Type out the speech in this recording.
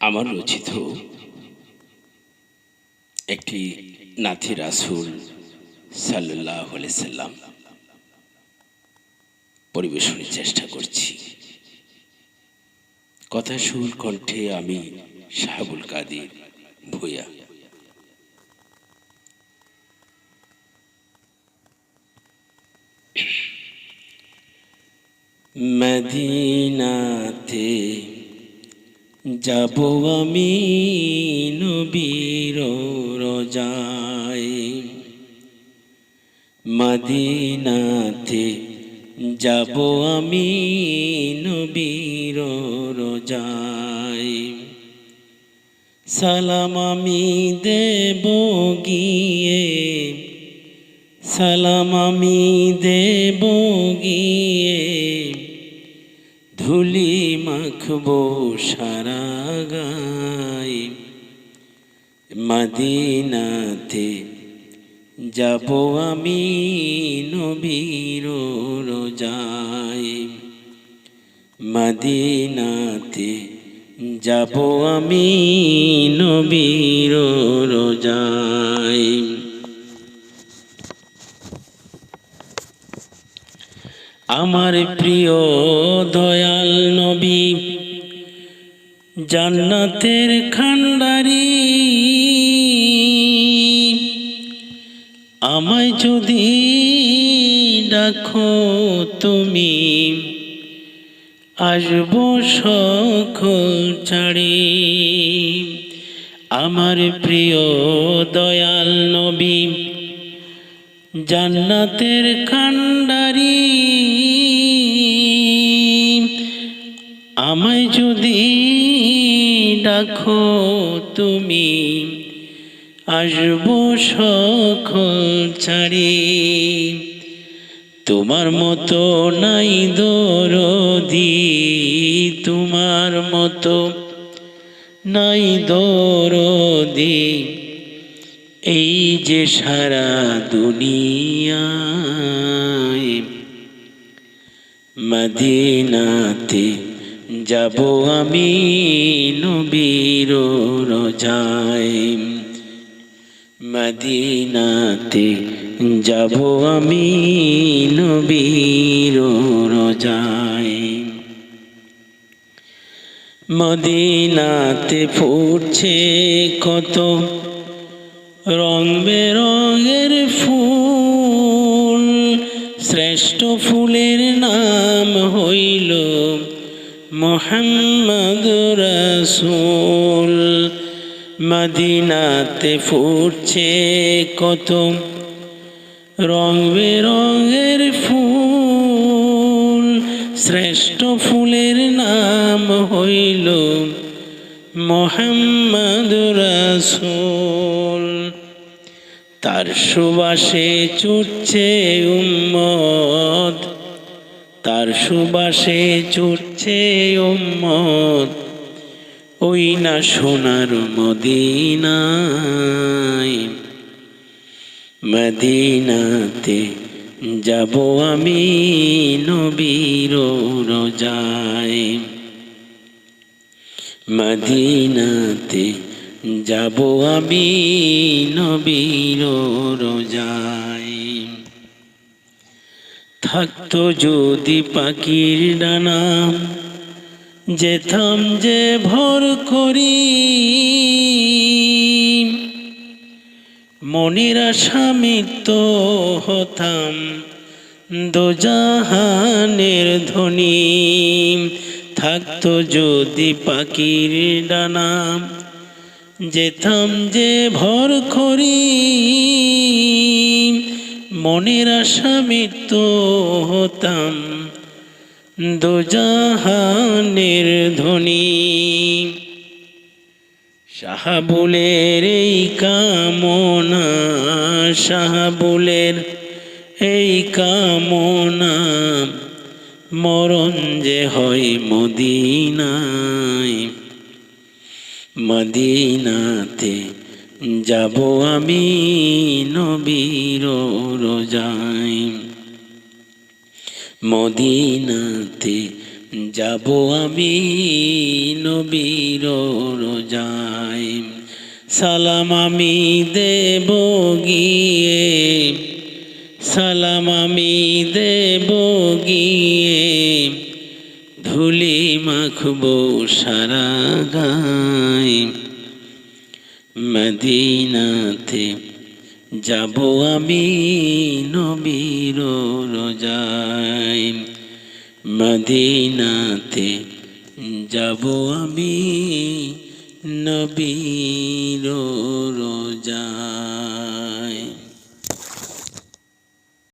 আমার রচিত একটি নাথি রাসূল সাল্লাল্লাহু আলাইহি সাল্লাম পরিবেশনের চেষ্টা করছি। কথা সুর কণ্ঠে আমি শাহাবুল কাদির ভূঁইয়া। মদিনাতে যাব আমি নবীর রোজায়, মদিনাতে যাব আমি নবীর রোজায়। সালাম আমি দেব গিয়ে, সালাম আমি দেব গিয়ে, ধুলি মাখবো সারা গায়। মদিনাতে যাব আমি নবীর রোজায়, মদিনাতে যাব আমি নবীর রোজায়। আমার প্রিয় দয়াল নবী জান্নাতের খান্ডারি, আমায় যদি ডাকো তুমি আসবো সকল ছাড়ি। আমার প্রিয় দয়াল নবী জান্নাতের খান্ডারি, আমায় যদি ডাকো তুমি আসবো সকল ছাড়ি। তোমার মতো নাই দরদি, তোমার মতো নাই দরদি, এই যে সারা দুনিয়ায়। মদিনাতে যাব আমি নবীর রোজায়, মদিনাতে যাব আমি নবীর রোজায়। মদিনাতে ফুটছে কত রং বেরঙের ফুল, শ্রেষ্ঠ ফুলের নাম হইল মুহাম্মদ রাসূল। মদিনাতে ফুটছে কত রং বেরঙের ফুল, শ্রেষ্ঠ ফুলের নাম হইল মুহাম্মদ রাসূল। তার সুবাসে ছুটছে উম্মত, তার সুবাসে ছুটছে উম্মত, ওই না সোনার মদিনায়। মদিনাতে যাব আমি নবীর রোজায়, মদিনাতে যাব আমি নবীর রোজায়। থাকতো যদি পাখির ডানা, যেতাম যে ভোর করি, মনের আশা মিটত হতাম দোজাহানের ধনী। থাকতো যদি পাখির ডানা, যেতাম যে ভর করি, মনের আশা মিটত হতাম দোজাহানের ধনী। শাহাবুলের এই কামনা, শাহাবুলের এই কামনা, মরণ যে হয় মদিনায়। মদিনাতে যাব আমি নবীর রোজায়, মদিনাতে যাব আমি নবীর রোজায়, সালাম আমি দেব গিয়ে, সালাম আমি দেব গিয়ে, ধুলি মাখবো সারা গায়। মদিনাতে যাব আমি নবীর রোজায়, মদিনাতে যাব আমি নবীর রোজায়।